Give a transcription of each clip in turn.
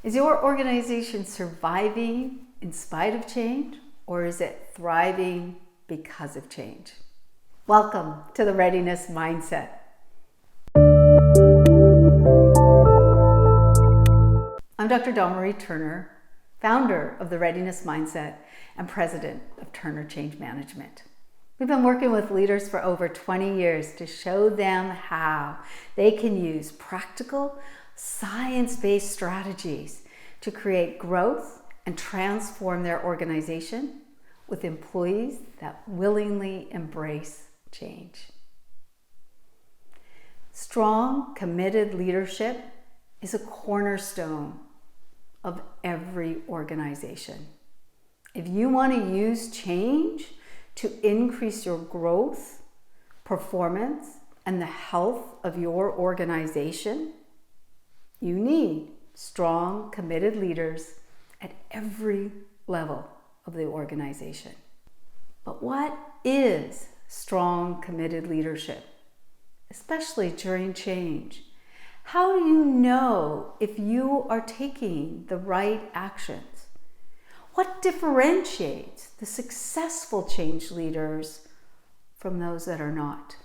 Is your organization surviving in spite of change, or is it thriving because of change? Welcome to the Readiness Mindset. I'm Dr. Dawn-Marie Turner, founder of the Readiness Mindset and president of Turner Change Management. We've been working with leaders for over 20 years to show them how they can use practical, science-based strategies to create growth and transform their organization with employees that willingly embrace change. Strong, committed leadership is a cornerstone of every organization. If you want to use change to increase your growth, performance, and the health of your organization, you need strong, committed leaders at every level of the organization. But what is strong, committed leadership, especially during change? How do you know if you are taking the right actions? What differentiates the successful change leaders from those that are not?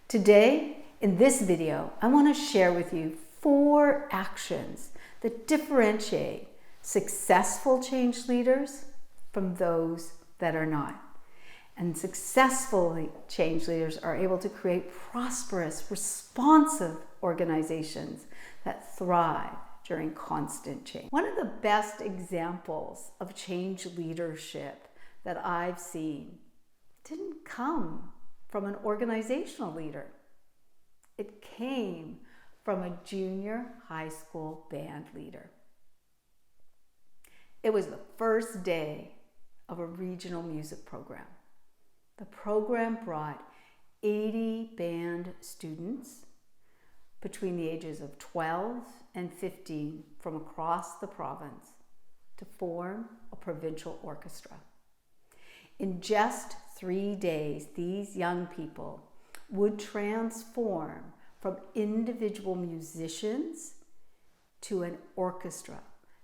Today, in this video, I want to share with you 4 actions that differentiate successful change leaders from those that are not. And successful change leaders are able to create prosperous, responsive organizations that thrive during constant change. One of the best examples of change leadership that I've seen didn't come from an organizational leader. It came from a junior high school band leader. It was the first day of a regional music program. The program brought 80 band students between the ages of 12 and 15 from across the province to form a provincial orchestra. In just 3 days, these young people would transform from individual musicians to an orchestra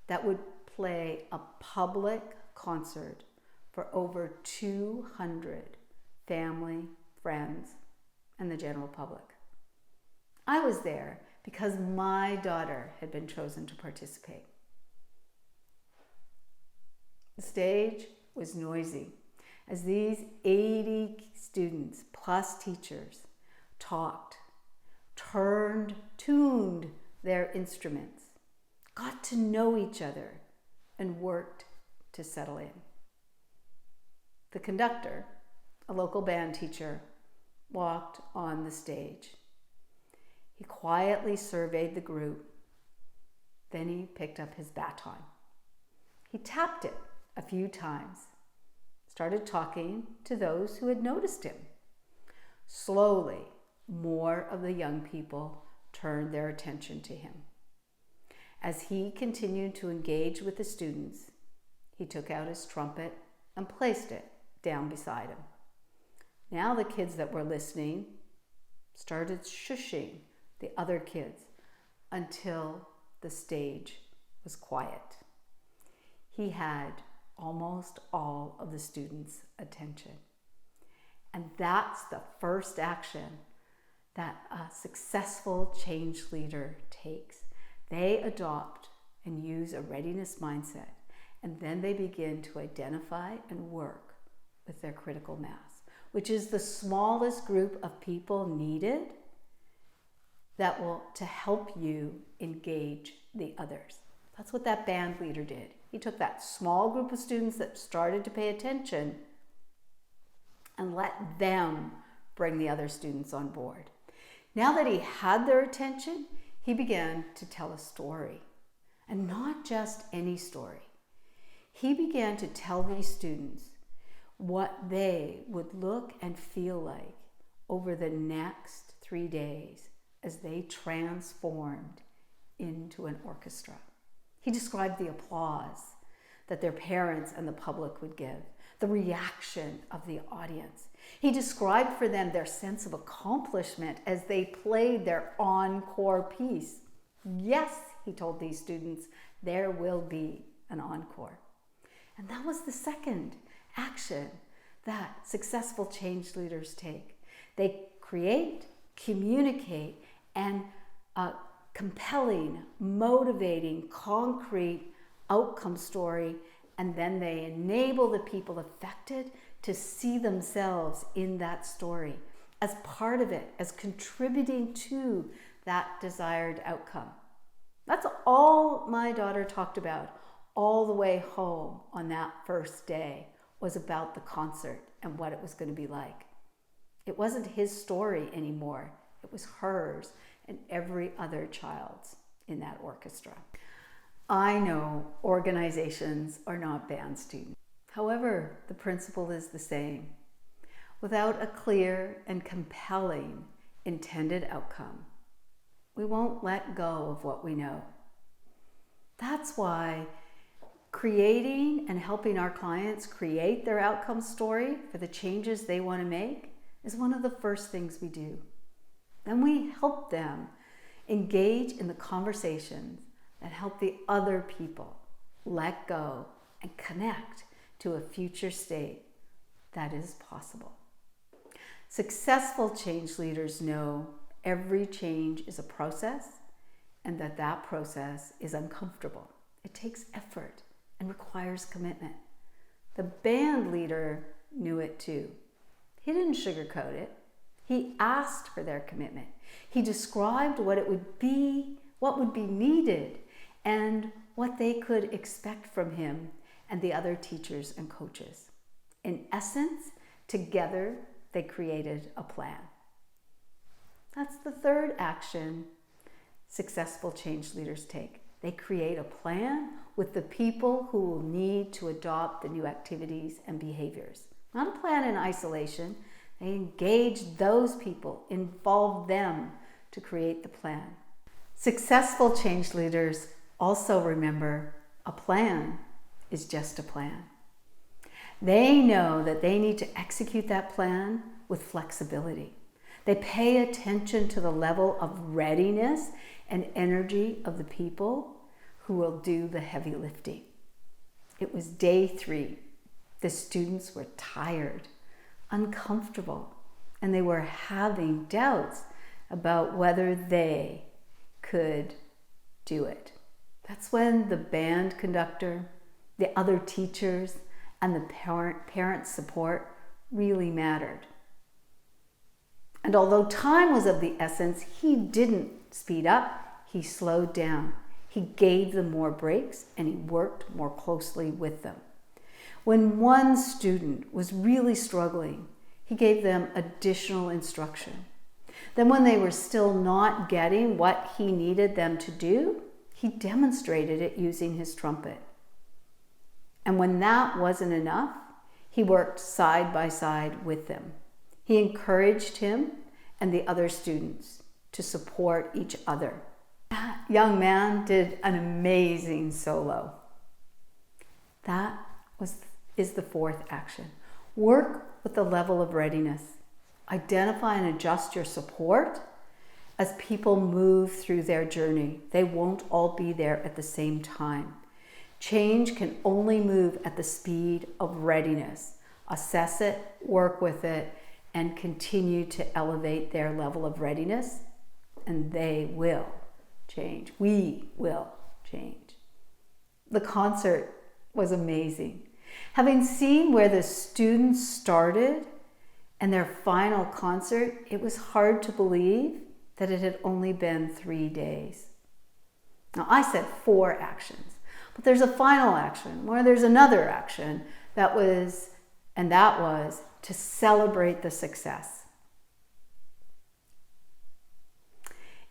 that would play a public concert for over 200 family, friends, and the general public. I was there because my daughter had been chosen to participate. The stage was noisy as these 80 students plus teachers talked, tuned their instruments, got to know each other, and worked to settle in. The conductor, a local band teacher, walked on the stage. He quietly surveyed the group. Then he picked up his baton. He tapped it a few times, started talking to those who had noticed him. Slowly, more of the young people turned their attention to him. As he continued to engage with the students, he took out his trumpet and placed it down beside him. Now the kids that were listening started shushing the other kids until the stage was quiet. He had almost all of the students' attention. And that's the first action that a successful change leader takes. They adopt and use a readiness mindset, and then they begin to identify and work with their critical mass, which is the smallest group of people needed that will to help you engage the others. That's what that band leader did. He took that small group of students that started to pay attention and let them bring the other students on board. Now that he had their attention, he began to tell a story, and not just any story. He began to tell these students what they would look and feel like over the next 3 days as they transformed into an orchestra. He described the applause that their parents and the public would give, the reaction of the audience. He described for them their sense of accomplishment as they played their encore piece. Yes, he told these students, there will be an encore. And that was the second action that successful change leaders take. They create, communicate, and compelling, motivating, concrete outcome story, and then they enable the people affected to see themselves in that story as part of it, as contributing to that desired outcome. That's all my daughter talked about all the way home on that first day, was about the concert and what it was going to be like. It wasn't his story anymore. It was hers and every other child's in that orchestra. I know organizations are not band students. However, the principle is the same. Without a clear and compelling intended outcome, we won't let go of what we know. That's why creating and helping our clients create their outcome story for the changes they want to make is one of the first things we do. Then we help them engage in the conversations that help the other people let go and connect to a future state that is possible. Successful change leaders know every change is a process and that process is uncomfortable. It takes effort and requires commitment. The band leader knew it too. He didn't sugarcoat it. He asked for their commitment. He described what would be needed and what they could expect from him and the other teachers and coaches. In essence, together they created a plan. That's the third action successful change leaders take. They create a plan with the people who will need to adopt the new activities and behaviors. Not a plan in isolation. They engage those people, involve them to create the plan. Successful change leaders also remember a plan is just a plan. They know that they need to execute that plan with flexibility. They pay attention to the level of readiness and energy of the people who will do the heavy lifting. It was day 3. The students were tired, uncomfortable, and they were having doubts about whether they could do it. That's when the band conductor, the other teachers, and the parent support really mattered. And although time was of the essence, he didn't speed up, he slowed down. He gave them more breaks and he worked more closely with them. When one student was really struggling, he gave them additional instruction. Then when they were still not getting what he needed them to do, he demonstrated it using his trumpet. And when that wasn't enough, he worked side by side with them. He encouraged him and the other students to support each other. That young man did an amazing solo. That is the fourth action. Work with the level of readiness. Identify and adjust your support as people move through their journey. They won't all be there at the same time. Change can only move at the speed of readiness. Assess it, work with it, and continue to elevate their level of readiness, and they will change. We will change. The concert was amazing. Having seen where the students started and their final concert, it was hard to believe that it had only been 3 days. Now, I said 4 actions, but there's a final action where there's another action that was to celebrate the success.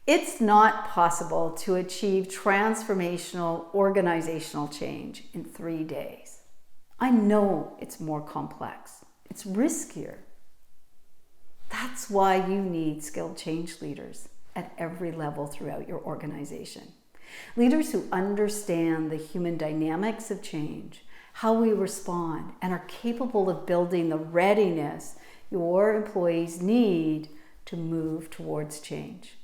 It's not possible to achieve transformational organizational change in 3 days. I know it's more complex. It's riskier. That's why you need skilled change leaders at every level throughout your organization. Leaders who understand the human dynamics of change, how we respond, and are capable of building the readiness your employees need to move towards change.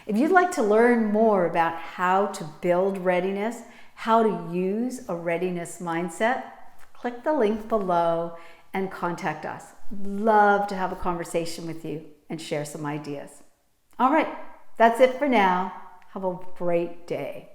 If you'd like to learn more about how to build readiness, how to use a readiness mindset, click the link below and contact us. Love to have a conversation with you and share some ideas. All right, that's it for now. Have a great day.